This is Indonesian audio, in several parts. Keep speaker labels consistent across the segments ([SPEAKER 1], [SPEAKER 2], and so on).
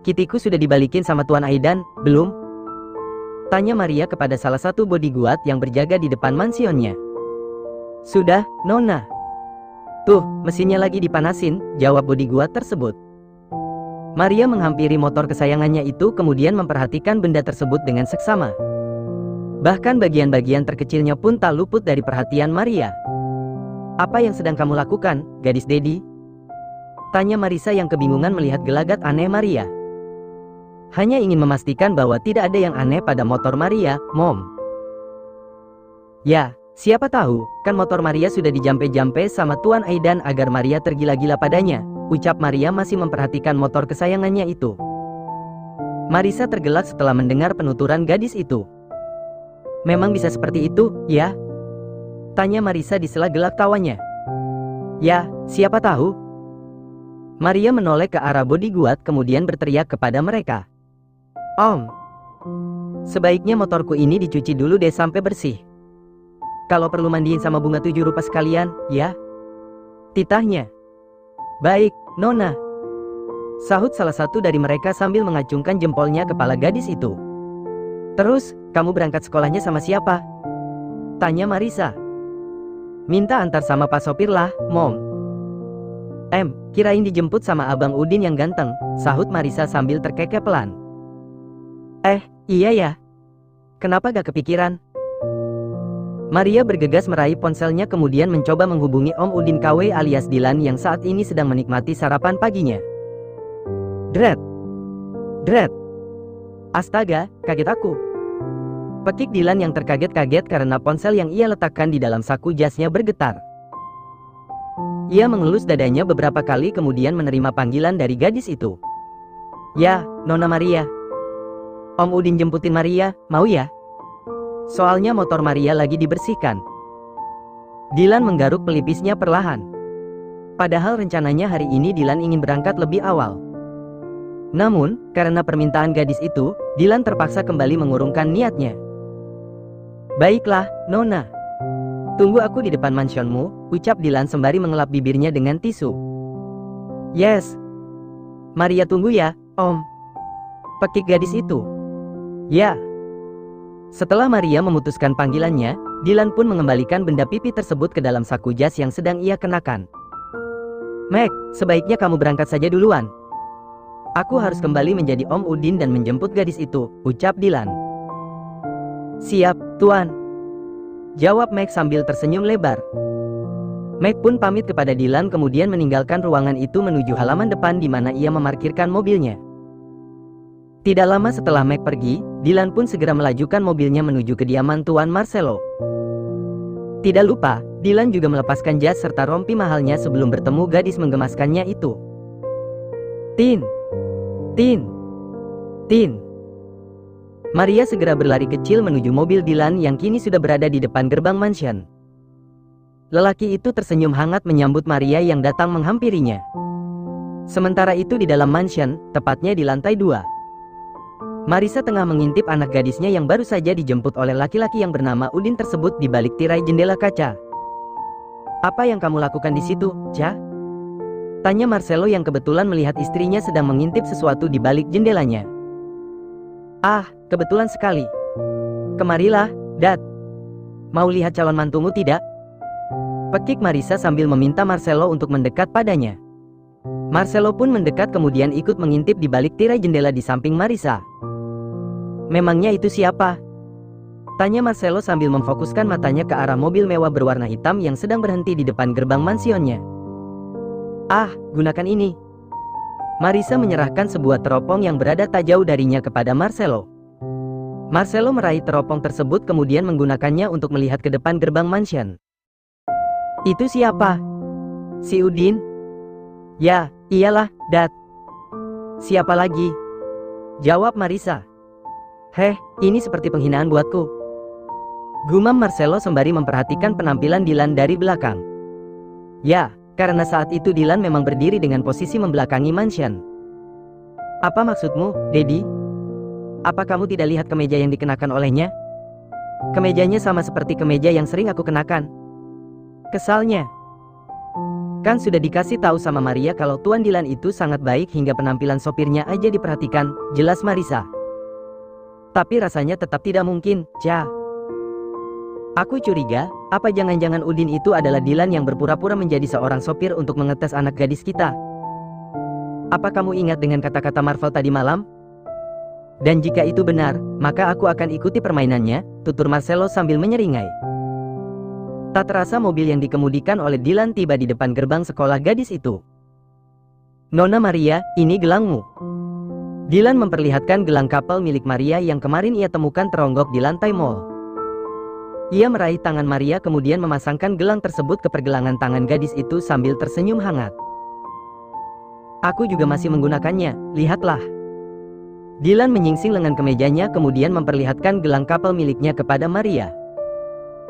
[SPEAKER 1] Kitiku sudah dibalikin sama Tuan Aidan, belum? Tanya Maria kepada salah satu bodyguard yang berjaga di depan mansionnya. Sudah, Nona. Tuh, mesinnya lagi dipanasin, jawab bodyguard tersebut. Maria menghampiri motor kesayangannya itu kemudian memperhatikan benda tersebut dengan seksama. Bahkan bagian-bagian terkecilnya pun tak luput dari perhatian Maria. Apa yang sedang kamu lakukan, gadis Dedi? Tanya Marisa yang kebingungan melihat gelagat aneh Maria. Hanya ingin memastikan bahwa tidak ada yang aneh pada motor Maria, Mom. Ya, siapa tahu, kan motor Maria sudah dijampe-jampe sama Tuan Aidan agar Maria tergila-gila padanya, ucap Maria masih memperhatikan motor kesayangannya itu. Marisa tergelak setelah mendengar penuturan gadis itu. Memang bisa seperti itu, ya? Tanya Marisa di sela gelak tawanya. Ya, siapa tahu? Maria menoleh ke arah bodyguard kemudian berteriak kepada mereka. Om, sebaiknya motorku ini dicuci dulu deh sampai bersih. Kalau perlu mandiin sama bunga 7 rupa sekalian, ya? Titahnya. Baik, Nona. Sahut salah satu dari mereka sambil mengacungkan jempolnya kepala gadis itu. Terus, kamu berangkat sekolahnya sama siapa? Tanya Marisa. Minta antar sama Pak Sopir lah, Mom. Kirain dijemput sama Abang Udin yang ganteng, sahut Marisa sambil terkekeh pelan. Iya ya. Kenapa gak kepikiran? Maria bergegas meraih ponselnya kemudian mencoba menghubungi Om Udin KW alias Dilan yang saat ini sedang menikmati sarapan paginya. Dret. Astaga, kaget aku. Pekik Dilan yang terkaget-kaget karena ponsel yang ia letakkan di dalam saku jasnya bergetar. Ia mengelus dadanya beberapa kali kemudian menerima panggilan dari gadis itu. Ya, Nona Maria. Om Udin jemputin Maria, mau ya? Soalnya motor Maria lagi dibersihkan. Dilan menggaruk pelipisnya perlahan. Padahal rencananya hari ini Dilan ingin berangkat lebih awal. Namun, karena permintaan gadis itu, Dilan terpaksa kembali mengurungkan niatnya. Baiklah, Nona. Tunggu aku di depan mansionmu, ucap Dilan sembari mengelap bibirnya dengan tisu. Yes. Maria tunggu ya, Om. Pekik gadis itu. Ya. Setelah Maria memutuskan panggilannya, Dilan pun mengembalikan benda pipi tersebut ke dalam saku jas yang sedang ia kenakan. Meg, sebaiknya kamu berangkat saja duluan. Aku harus kembali menjadi Om Udin dan menjemput gadis itu, ucap Dilan. Siap, Tuan. Jawab Meg sambil tersenyum lebar. Meg pun pamit kepada Dilan kemudian meninggalkan ruangan itu menuju halaman depan di mana ia memarkirkan mobilnya. Tidak lama setelah Meg pergi, Dilan pun segera melajukan mobilnya menuju kediaman Tuan Marcelo. Tidak lupa, Dilan juga melepaskan jas serta rompi mahalnya sebelum bertemu gadis menggemaskannya itu. Tin. Maria segera berlari kecil menuju mobil Dilan yang kini sudah berada di depan gerbang mansion. Lelaki itu tersenyum hangat menyambut Maria yang datang menghampirinya. Sementara itu di dalam mansion, tepatnya di lantai 2. Marisa tengah mengintip anak gadisnya yang baru saja dijemput oleh laki-laki yang bernama Udin tersebut di balik tirai jendela kaca. Apa yang kamu lakukan di situ, Ca? Tanya Marcelo yang kebetulan melihat istrinya sedang mengintip sesuatu di balik jendelanya. Ah, kebetulan sekali. Kemarilah, Dad. Mau lihat calon mantumu tidak? Pekik Marisa sambil meminta Marcelo untuk mendekat padanya. Marcelo pun mendekat kemudian ikut mengintip di balik tirai jendela di samping Marisa. Memangnya itu siapa? Tanya Marcelo sambil memfokuskan matanya ke arah mobil mewah berwarna hitam yang sedang berhenti di depan gerbang mansionnya. Ah, gunakan ini. Marisa menyerahkan sebuah teropong yang berada tak jauh darinya kepada Marcelo. Marcelo meraih teropong tersebut kemudian menggunakannya untuk melihat ke depan gerbang mansion. Itu siapa? Si Udin? Ya, iyalah, Dad. Siapa lagi? Jawab Marisa. Heh, ini seperti penghinaan buatku. Gumam Marcelo sembari memperhatikan penampilan Dilan dari belakang. Ya, karena saat itu Dilan memang berdiri dengan posisi membelakangi mansion. Apa maksudmu, Dedi? Apa kamu tidak lihat kemeja yang dikenakan olehnya? Kemejanya sama seperti kemeja yang sering aku kenakan. Kesalnya. Kan sudah dikasih tahu sama Maria kalau Tuan Dilan itu sangat baik hingga penampilan sopirnya aja diperhatikan, jelas Marisa. Tapi rasanya tetap tidak mungkin, Ca. Aku curiga, apa jangan-jangan Udin itu adalah Dilan yang berpura-pura menjadi seorang sopir untuk mengetes anak gadis kita? Apa kamu ingat dengan kata-kata Marvel tadi malam? Dan jika itu benar, maka aku akan ikuti permainannya, tutur Marcelo sambil menyeringai. Tak terasa mobil yang dikemudikan oleh Dilan tiba di depan gerbang sekolah gadis itu. Nona Maria, ini gelangmu. Dilan memperlihatkan gelang kapal milik Maria yang kemarin ia temukan teronggok di lantai mall. Ia meraih tangan Maria kemudian memasangkan gelang tersebut ke pergelangan tangan gadis itu sambil tersenyum hangat. Aku juga masih menggunakannya, lihatlah. Dilan menyingsing lengan kemejanya kemudian memperlihatkan gelang kapal miliknya kepada Maria.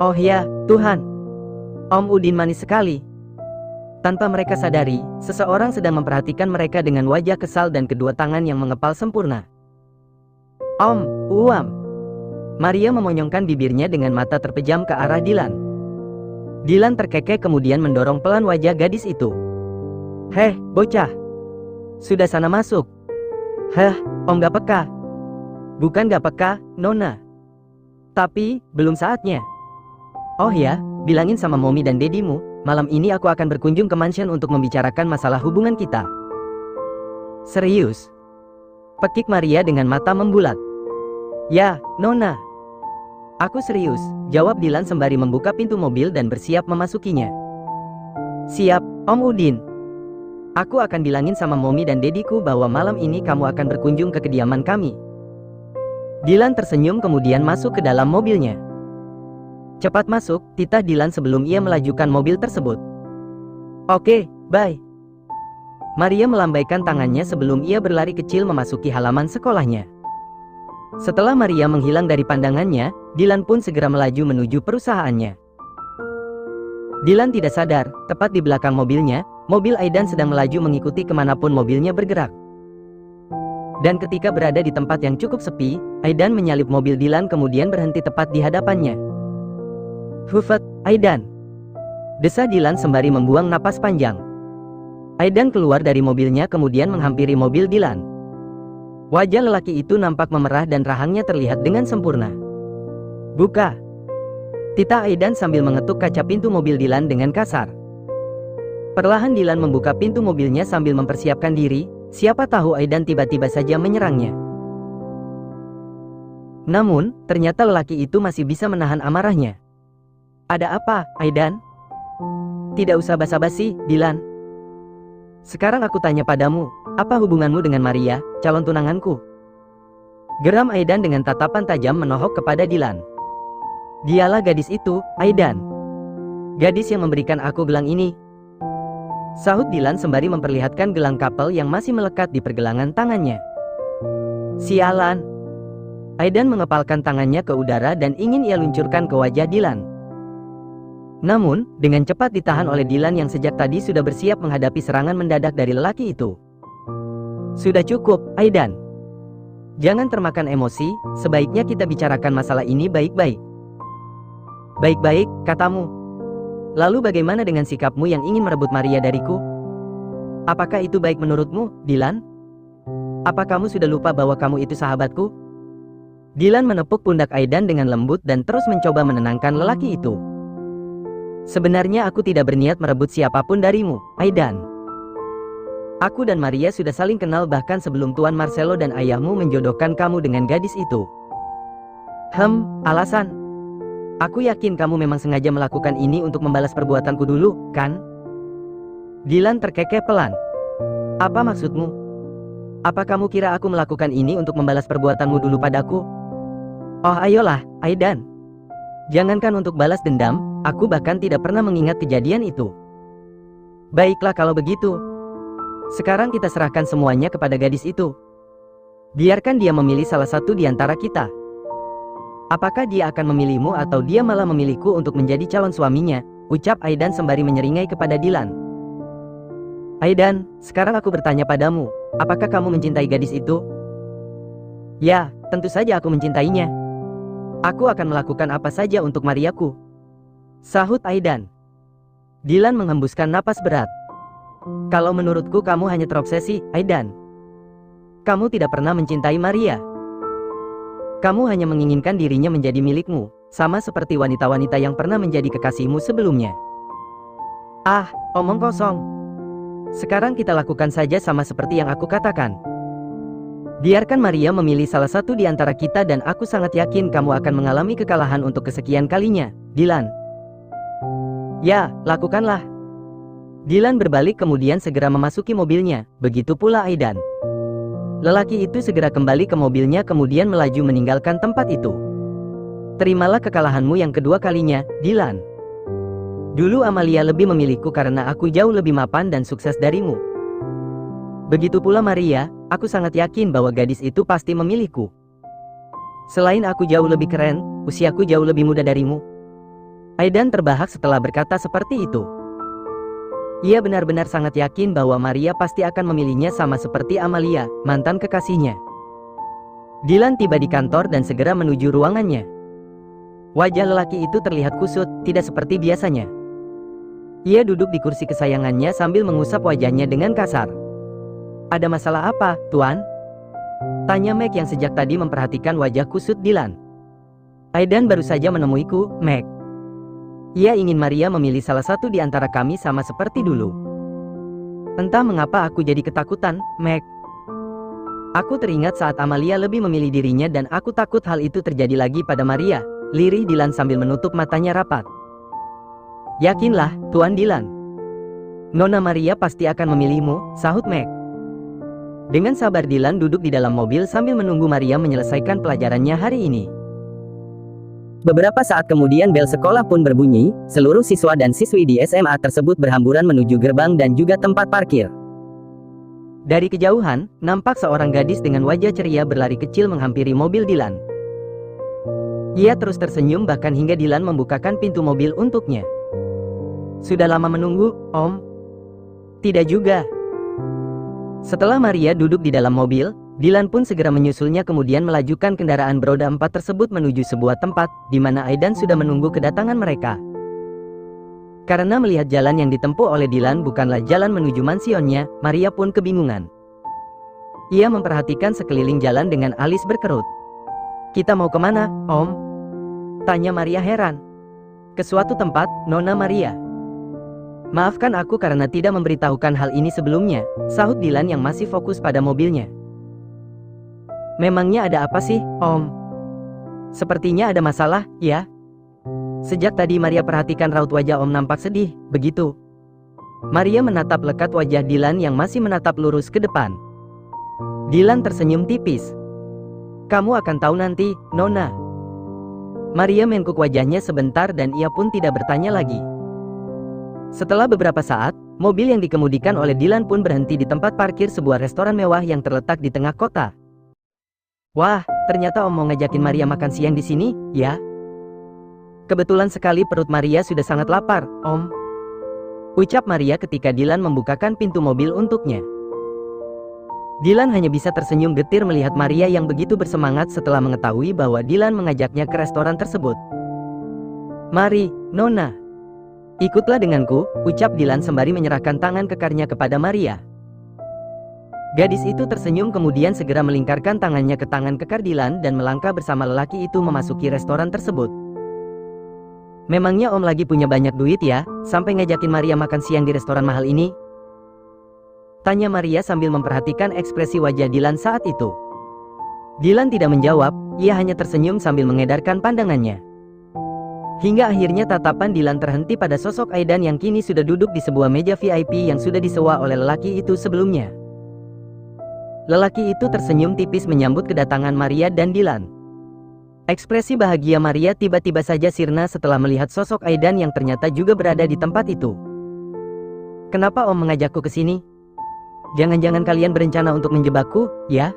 [SPEAKER 1] Oh ya, Tuhan. Om Udin manis sekali. Tanpa mereka sadari, seseorang sedang memperhatikan mereka dengan wajah kesal dan kedua tangan yang mengepal sempurna. Om, Uam. Maria memonyongkan bibirnya dengan mata terpejam ke arah Dilan. Dilan terkekeh kemudian mendorong pelan wajah gadis itu. Heh, bocah. Sudah sana masuk. Heh, Om gak peka. Bukan gak peka, Nona. Tapi, belum saatnya. Oh ya, bilangin sama Mommy dan Dedimu, malam ini aku akan berkunjung ke mansion untuk membicarakan masalah hubungan kita. Serius? Pekik Maria dengan mata membulat. Ya, Nona. Aku serius, jawab Dilan sembari membuka pintu mobil dan bersiap memasukinya. Siap, Om Udin. Aku akan bilangin sama Mommy dan Dediku bahwa malam ini kamu akan berkunjung ke kediaman kami. Dilan tersenyum kemudian masuk ke dalam mobilnya. Cepat masuk, titah Dilan sebelum ia melajukan mobil tersebut. Oke, bye. Maria melambaikan tangannya sebelum ia berlari kecil memasuki halaman sekolahnya. Setelah Maria menghilang dari pandangannya, Dilan pun segera melaju menuju perusahaannya. Dilan tidak sadar, tepat di belakang mobilnya, mobil Aidan sedang melaju mengikuti kemanapun mobilnya bergerak. Dan ketika berada di tempat yang cukup sepi, Aidan menyalip mobil Dilan kemudian berhenti tepat di hadapannya. Hufat, Aidan. Desa Dilan sembari membuang napas panjang. Aidan keluar dari mobilnya kemudian menghampiri mobil Dilan. Wajah lelaki itu nampak memerah dan rahangnya terlihat dengan sempurna. Buka. Titah Aidan sambil mengetuk kaca pintu mobil Dilan dengan kasar. Perlahan Dilan membuka pintu mobilnya sambil mempersiapkan diri, siapa tahu Aidan tiba-tiba saja menyerangnya. Namun, ternyata lelaki itu masih bisa menahan amarahnya. Ada apa, Aidan? Tidak usah basa-basi, Dilan. Sekarang aku tanya padamu, apa hubunganmu dengan Maria, calon tunanganku? Geram Aidan dengan tatapan tajam menohok kepada Dilan. Dialah gadis itu, Aidan. Gadis yang memberikan aku gelang ini. Sahut Dilan sembari memperlihatkan gelang kapal yang masih melekat di pergelangan tangannya. Sialan. Aidan mengepalkan tangannya ke udara dan ingin ia luncurkan ke wajah Dilan. Namun, dengan cepat ditahan oleh Dilan yang sejak tadi sudah bersiap menghadapi serangan mendadak dari lelaki itu. Sudah cukup, Aidan. Jangan termakan emosi, sebaiknya kita bicarakan masalah ini baik-baik. Baik-baik, katamu. Lalu bagaimana dengan sikapmu yang ingin merebut Maria dariku? Apakah itu baik menurutmu, Dilan? Apa kamu sudah lupa bahwa kamu itu sahabatku? Dilan menepuk pundak Aidan dengan lembut dan terus mencoba menenangkan lelaki itu. Sebenarnya aku tidak berniat merebut siapapun darimu, Aidan. Aku dan Maria sudah saling kenal bahkan sebelum Tuan Marcelo dan ayahmu menjodohkan kamu dengan gadis itu. Alasan? Aku yakin kamu memang sengaja melakukan ini untuk membalas perbuatanku dulu, kan? Dilan terkekeh pelan. Apa maksudmu? Apa kamu kira aku melakukan ini untuk membalas perbuatanmu dulu padaku? Oh ayolah, Aidan. Jangankan untuk balas dendam, aku bahkan tidak pernah mengingat kejadian itu. Baiklah kalau begitu. Sekarang kita serahkan semuanya kepada gadis itu. Biarkan dia memilih salah satu di antara kita. Apakah dia akan memilihmu atau dia malah memilihku untuk menjadi calon suaminya? Ucap Aidan sembari menyeringai kepada Dilan. Aidan, sekarang aku bertanya padamu, apakah kamu mencintai gadis itu? Ya, tentu saja aku mencintainya. Aku akan melakukan apa saja untuk Mariaku. Sahut Aidan. Dilan menghembuskan napas berat. Kalau menurutku kamu hanya terobsesi, Aidan. Kamu tidak pernah mencintai Maria. Kamu hanya menginginkan dirinya menjadi milikmu, sama seperti wanita-wanita yang pernah menjadi kekasihmu sebelumnya. Ah, omong kosong. Sekarang kita lakukan saja sama seperti yang aku katakan. Biarkan Maria memilih salah satu di antara kita dan aku sangat yakin kamu akan mengalami kekalahan untuk kesekian kalinya, Dylan. Ya, lakukanlah. Dylan berbalik kemudian segera memasuki mobilnya, begitu pula Aidan. Lelaki itu segera kembali ke mobilnya kemudian melaju meninggalkan tempat itu. Terimalah kekalahanmu yang kedua kalinya, Dylan. Dulu Amalia lebih memilihku karena aku jauh lebih mapan dan sukses darimu. Begitu pula Maria, aku sangat yakin bahwa gadis itu pasti memilihku. Selain aku jauh lebih keren, usiaku jauh lebih muda darimu. Aidan terbahak setelah berkata seperti itu. Ia benar-benar sangat yakin bahwa Maria pasti akan memilihnya sama seperti Amalia, mantan kekasihnya. Dylan tiba di kantor dan segera menuju ruangannya. Wajah lelaki itu terlihat kusut, tidak seperti biasanya. Ia duduk di kursi kesayangannya sambil mengusap wajahnya dengan kasar. Ada masalah apa, Tuan? Tanya Meg yang sejak tadi memperhatikan wajah kusut Dylan. Aidan baru saja menemuiku, Meg. Ia ingin Maria memilih salah satu di antara kami sama seperti dulu. Entah mengapa aku jadi ketakutan, Meg. Aku teringat saat Amalia lebih memilih dirinya dan aku takut hal itu terjadi lagi pada Maria, lirih Dylan sambil menutup matanya rapat. Yakinlah, Tuan Dylan. Nona Maria pasti akan memilihmu, sahut Meg. Dengan sabar Dylan duduk di dalam mobil sambil menunggu Maria menyelesaikan pelajarannya hari ini. Beberapa saat kemudian bel sekolah pun berbunyi, seluruh siswa dan siswi di SMA tersebut berhamburan menuju gerbang dan juga tempat parkir. Dari kejauhan, nampak seorang gadis dengan wajah ceria berlari kecil menghampiri mobil Dylan. Ia terus tersenyum bahkan hingga Dylan membukakan pintu mobil untuknya. Sudah lama menunggu, Om? Tidak juga. Setelah Maria duduk di dalam mobil, Dylan pun segera menyusulnya kemudian melajukan kendaraan beroda 4 tersebut menuju sebuah tempat, di mana Aidan sudah menunggu kedatangan mereka. Karena melihat jalan yang ditempuh oleh Dylan bukanlah jalan menuju mansionnya, Maria pun kebingungan. Ia memperhatikan sekeliling jalan dengan alis berkerut. Kita mau kemana, Om? Tanya Maria heran. Ke suatu tempat, Nona Maria. Maafkan aku karena tidak memberitahukan hal ini sebelumnya, sahut Dylan yang masih fokus pada mobilnya. Memangnya ada apa sih, Om? Sepertinya ada masalah, ya? Sejak tadi Maria perhatikan raut wajah Om nampak sedih, begitu. Maria menatap lekat wajah Dylan yang masih menatap lurus ke depan. Dylan tersenyum tipis. Kamu akan tahu nanti, Nona. Maria menekuk wajahnya sebentar dan ia pun tidak bertanya lagi. Setelah beberapa saat, mobil yang dikemudikan oleh Dylan pun berhenti di tempat parkir sebuah restoran mewah yang terletak di tengah kota. Wah, ternyata Om mau ngajakin Maria makan siang di sini, ya? Kebetulan sekali perut Maria sudah sangat lapar, Om. Ucap Maria ketika Dylan membukakan pintu mobil untuknya. Dylan hanya bisa tersenyum getir melihat Maria yang begitu bersemangat setelah mengetahui bahwa Dylan mengajaknya ke restoran tersebut. Mari, Nona. Ikutlah denganku, ucap Dylan sembari menyerahkan tangan kekarnya kepada Maria. Gadis itu tersenyum kemudian segera melingkarkan tangannya ke tangan kekar Dylan dan melangkah bersama lelaki itu memasuki restoran tersebut. Memangnya Om lagi punya banyak duit ya, sampai ngajakin Maria makan siang di restoran mahal ini? Tanya Maria sambil memperhatikan ekspresi wajah Dylan saat itu. Dylan tidak menjawab, ia hanya tersenyum sambil mengedarkan pandangannya. Hingga akhirnya tatapan Dylan terhenti pada sosok Aidan yang kini sudah duduk di sebuah meja VIP yang sudah disewa oleh lelaki itu sebelumnya. Lelaki itu tersenyum tipis menyambut kedatangan Maria dan Dylan. Ekspresi bahagia Maria tiba-tiba saja sirna setelah melihat sosok Aidan yang ternyata juga berada di tempat itu. Kenapa Om mengajakku ke sini? Jangan-jangan kalian berencana untuk menjebakku, ya?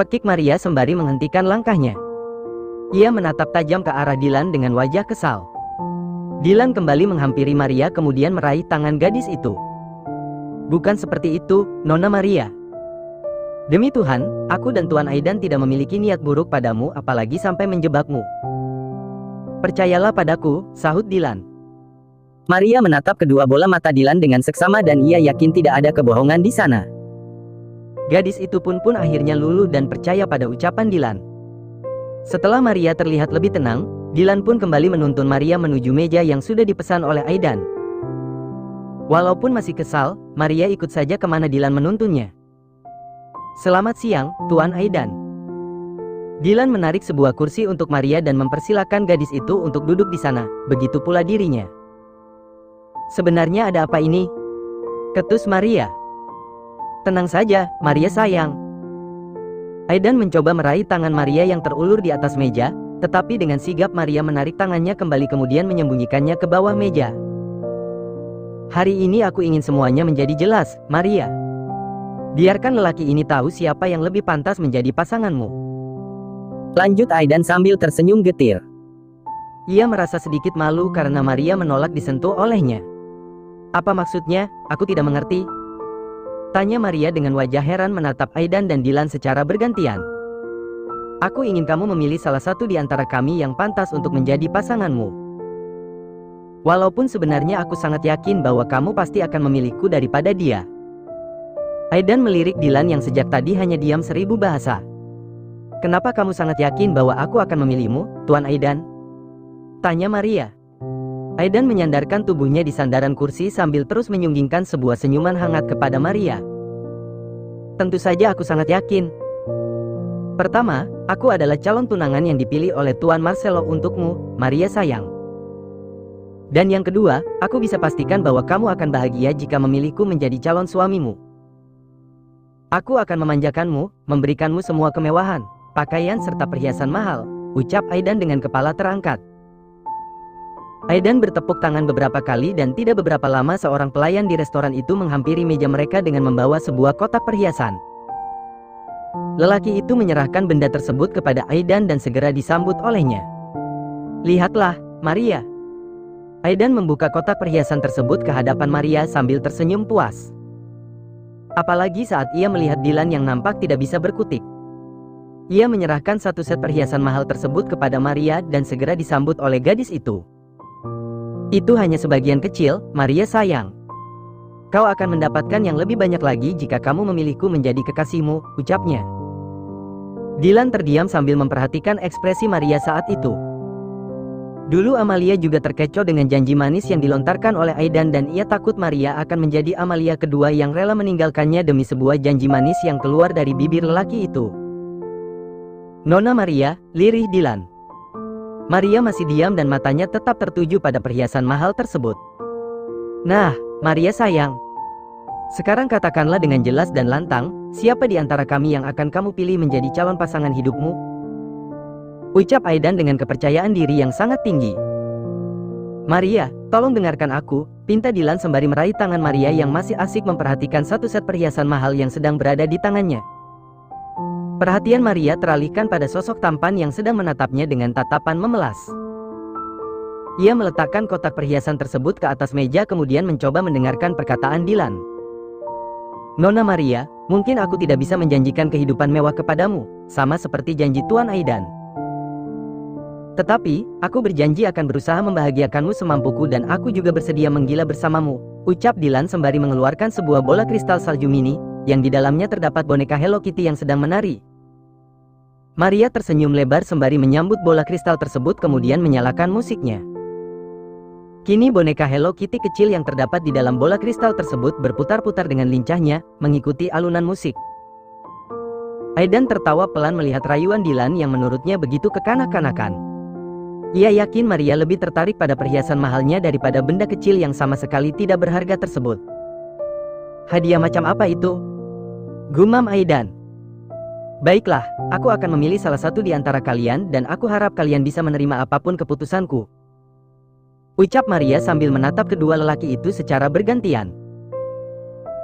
[SPEAKER 1] Pekik Maria sembari menghentikan langkahnya. Ia menatap tajam ke arah Dylan dengan wajah kesal. Dylan kembali menghampiri Maria kemudian meraih tangan gadis itu. Bukan seperti itu, Nona Maria. Demi Tuhan, aku dan Tuan Aidan tidak memiliki niat buruk padamu apalagi sampai menjebakmu. Percayalah padaku, sahut Dylan. Maria menatap kedua bola mata Dylan dengan seksama dan ia yakin tidak ada kebohongan di sana. Gadis itu pun akhirnya luluh dan percaya pada ucapan Dylan. Setelah Maria terlihat lebih tenang, Dylan pun kembali menuntun Maria menuju meja yang sudah dipesan oleh Aidan. Walaupun masih kesal, Maria ikut saja kemana Dylan menuntunnya. "Selamat siang, Tuan Aidan." Dylan menarik sebuah kursi untuk Maria dan mempersilahkan gadis itu untuk duduk di sana, begitu pula dirinya. "Sebenarnya ada apa ini?" ketus Maria. "Tenang saja, Maria sayang." Aidan mencoba meraih tangan Maria yang terulur di atas meja, tetapi dengan sigap Maria menarik tangannya kembali kemudian menyembunyikannya ke bawah meja. "Hari ini aku ingin semuanya menjadi jelas, Maria. Biarkan lelaki ini tahu siapa yang lebih pantas menjadi pasanganmu." Lanjut Aidan sambil tersenyum getir. Ia merasa sedikit malu karena Maria menolak disentuh olehnya. "Apa maksudnya? Aku tidak mengerti," tanya Maria dengan wajah heran menatap Aidan dan Dylan secara bergantian. "Aku ingin kamu memilih salah satu di antara kami yang pantas untuk menjadi pasanganmu. Walaupun sebenarnya aku sangat yakin bahwa kamu pasti akan memilihku daripada dia." Aidan melirik Dylan yang sejak tadi hanya diam 1000 bahasa. "Kenapa kamu sangat yakin bahwa aku akan memilihmu, Tuan Aidan?" tanya Maria. Aidan menyandarkan tubuhnya di sandaran kursi sambil terus menyunggingkan sebuah senyuman hangat kepada Maria. "Tentu saja aku sangat yakin. Pertama, aku adalah calon tunangan yang dipilih oleh Tuan Marcelo untukmu, Maria sayang. Dan yang kedua, aku bisa pastikan bahwa kamu akan bahagia jika memilihku menjadi calon suamimu. Aku akan memanjakanmu, memberikanmu semua kemewahan, pakaian serta perhiasan mahal," ucap Aidan dengan kepala terangkat. Aidan bertepuk tangan beberapa kali dan tidak beberapa lama seorang pelayan di restoran itu menghampiri meja mereka dengan membawa sebuah kotak perhiasan. Lelaki itu menyerahkan benda tersebut kepada Aidan dan segera disambut olehnya. "Lihatlah, Maria." Aidan membuka kotak perhiasan tersebut ke hadapan Maria sambil tersenyum puas. Apalagi saat ia melihat Dylan yang nampak tidak bisa berkutik. Ia menyerahkan satu set perhiasan mahal tersebut kepada Maria dan segera disambut oleh gadis itu. "Itu hanya sebagian kecil, Maria sayang. Kau akan mendapatkan yang lebih banyak lagi jika kamu memilihku menjadi kekasihmu," ucapnya. Dylan terdiam sambil memperhatikan ekspresi Maria saat itu. Dulu Amalia juga terkecoh dengan janji manis yang dilontarkan oleh Aidan dan ia takut Maria akan menjadi Amalia kedua yang rela meninggalkannya demi sebuah janji manis yang keluar dari bibir lelaki itu. "Nona Maria," lirih Dylan. Maria masih diam dan matanya tetap tertuju pada perhiasan mahal tersebut. "Nah, Maria sayang. Sekarang katakanlah dengan jelas dan lantang, siapa di antara kami yang akan kamu pilih menjadi calon pasangan hidupmu?" ucap Aidan dengan kepercayaan diri yang sangat tinggi. "Maria, tolong dengarkan aku," pinta Dylan sembari meraih tangan Maria yang masih asik memperhatikan satu set perhiasan mahal yang sedang berada di tangannya. Perhatian Maria teralihkan pada sosok tampan yang sedang menatapnya dengan tatapan memelas. Ia meletakkan kotak perhiasan tersebut ke atas meja kemudian mencoba mendengarkan perkataan Dylan. "Nona Maria, mungkin aku tidak bisa menjanjikan kehidupan mewah kepadamu, sama seperti janji Tuan Aidan. Tetapi, aku berjanji akan berusaha membahagiakanmu semampuku dan aku juga bersedia menggila bersamamu," ucap Dylan sembari mengeluarkan sebuah bola kristal salju mini, yang di dalamnya terdapat boneka Hello Kitty yang sedang menari. Maria tersenyum lebar sembari menyambut bola kristal tersebut kemudian menyalakan musiknya. Kini boneka Hello Kitty kecil yang terdapat di dalam bola kristal tersebut berputar-putar dengan lincahnya, mengikuti alunan musik. Aidan tertawa pelan melihat rayuan Dylan yang menurutnya begitu kekanak-kanakan. Ia yakin Maria lebih tertarik pada perhiasan mahalnya daripada benda kecil yang sama sekali tidak berharga tersebut. "Hadiah macam apa itu?" gumam Aidan. "Baiklah, aku akan memilih salah satu di antara kalian dan aku harap kalian bisa menerima apapun keputusanku," ucap Maria sambil menatap kedua lelaki itu secara bergantian.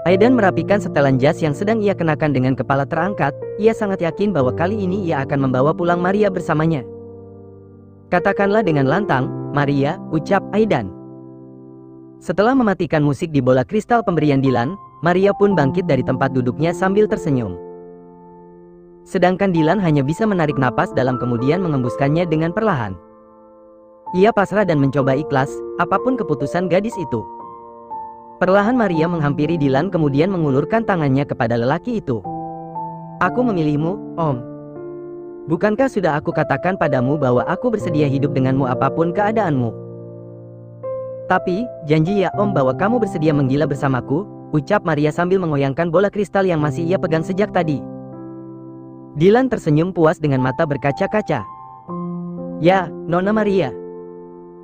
[SPEAKER 1] Aidan merapikan setelan jas yang sedang ia kenakan dengan kepala terangkat. Ia sangat yakin bahwa kali ini ia akan membawa pulang Maria bersamanya. "Katakanlah dengan lantang, Maria," ucap Aidan. Setelah mematikan musik di bola kristal pemberian Dylan, Maria pun bangkit dari tempat duduknya sambil tersenyum. Sedangkan Dylan hanya bisa menarik napas dalam kemudian mengembuskannya dengan perlahan. Ia pasrah dan mencoba ikhlas, apapun keputusan gadis itu. Perlahan Maria menghampiri Dylan kemudian mengulurkan tangannya kepada lelaki itu. Aku memilihmu, Om. Bukankah sudah aku katakan padamu bahwa aku bersedia hidup denganmu apapun keadaanmu? Tapi, janji ya Om bahwa kamu bersedia menggila bersamaku, ucap Maria sambil mengoyangkan bola kristal yang masih ia pegang sejak tadi. Dylan tersenyum puas dengan mata berkaca-kaca. Ya, Nona Maria.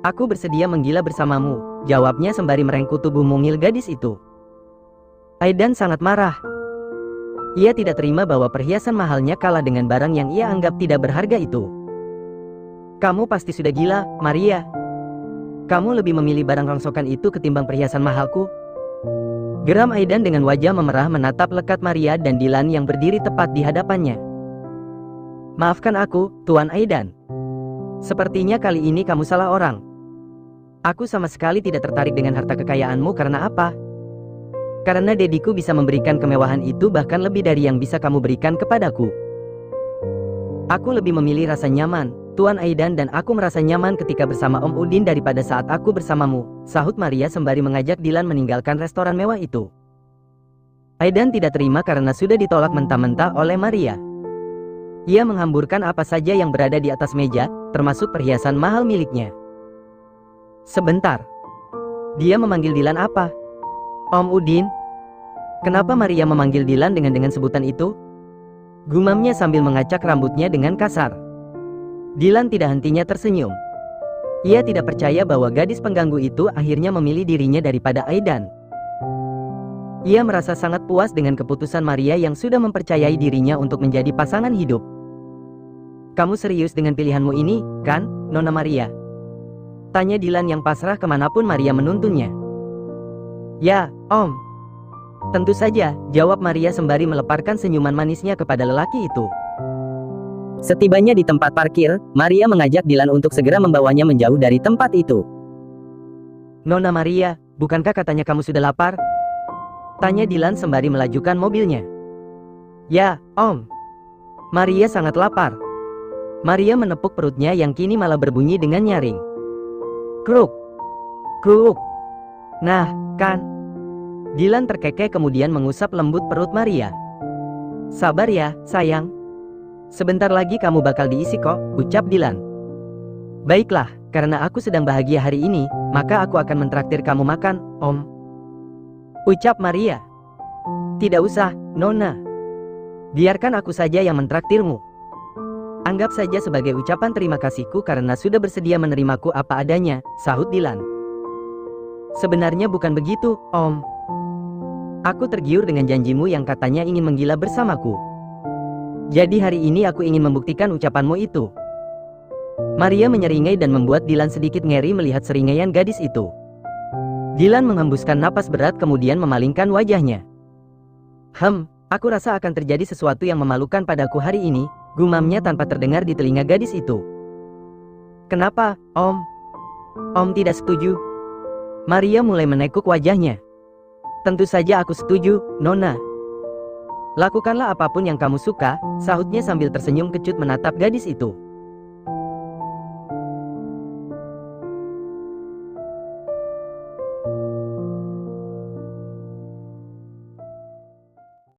[SPEAKER 1] Aku bersedia menggila bersamamu, jawabnya sembari merengkuh tubuh mungil gadis itu. Aidan sangat marah. Ia tidak terima bahwa perhiasan mahalnya kalah dengan barang yang ia anggap tidak berharga itu. Kamu pasti sudah gila, Maria. Kamu lebih memilih barang rongsokan itu ketimbang perhiasan mahalku? Geram Aidan dengan wajah memerah menatap lekat Maria dan Dylan yang berdiri tepat di hadapannya. Maafkan aku, Tuan Aidan. Sepertinya kali ini kamu salah orang. Aku sama sekali tidak tertarik dengan harta kekayaanmu karena apa? Karena dediku bisa memberikan kemewahan itu bahkan lebih dari yang bisa kamu berikan kepadaku. Aku lebih memilih rasa nyaman, Tuan Aidan, dan aku merasa nyaman ketika bersama Om Udin daripada saat aku bersamamu, sahut Maria sembari mengajak Dylan meninggalkan restoran mewah itu. Aidan tidak terima karena sudah ditolak mentah-mentah oleh Maria. Ia menghamburkan apa saja yang berada di atas meja, termasuk perhiasan mahal miliknya. Sebentar. Dia memanggil Dylan apa? Om Udin? Kenapa Maria memanggil Dylan dengan sebutan itu? Gumamnya sambil mengacak rambutnya dengan kasar. Dylan tidak hentinya tersenyum. Ia tidak percaya bahwa gadis pengganggu itu akhirnya memilih dirinya daripada Aidan. Ia merasa sangat puas dengan keputusan Maria yang sudah mempercayai dirinya untuk menjadi pasangan hidup. Kamu serius dengan pilihanmu ini, kan, Nona Maria? Tanya Dylan yang pasrah kemanapun Maria menuntunnya. Ya, Om. Tentu saja, jawab Maria sembari melepaskan senyuman manisnya kepada lelaki itu. Setibanya di tempat parkir, Maria mengajak Dylan untuk segera membawanya menjauh dari tempat itu. Nona Maria, bukankah katanya kamu sudah lapar? Tanya Dylan sembari melajukan mobilnya. Ya, Om. Maria sangat lapar. Maria menepuk perutnya yang kini malah berbunyi dengan nyaring. Kruk. Kruk. Nah, kan. Dylan terkekeh kemudian mengusap lembut perut Maria. Sabar ya, sayang. Sebentar lagi kamu bakal diisi kok, ucap Dylan. Baiklah, karena aku sedang bahagia hari ini, maka aku akan mentraktir kamu makan, Om. Ucap Maria. Tidak usah, Nona. Biarkan aku saja yang mentraktirmu. Anggap saja sebagai ucapan terima kasihku karena sudah bersedia menerimaku apa adanya, sahut Dylan. Sebenarnya bukan begitu, Om. Aku tergiur dengan janjimu yang katanya ingin menggila bersamaku. Jadi hari ini aku ingin membuktikan ucapanmu itu. Maria menyeringai dan membuat Dylan sedikit ngeri melihat seringaian gadis itu. Dylan menghembuskan napas berat kemudian memalingkan wajahnya. Aku rasa akan terjadi sesuatu yang memalukan padaku hari ini, gumamnya tanpa terdengar di telinga gadis itu. Kenapa, Om? Om tidak setuju? Maria mulai menekuk wajahnya. Tentu saja aku setuju, Nona. Lakukanlah apapun yang kamu suka, sahutnya sambil tersenyum kecut menatap gadis itu.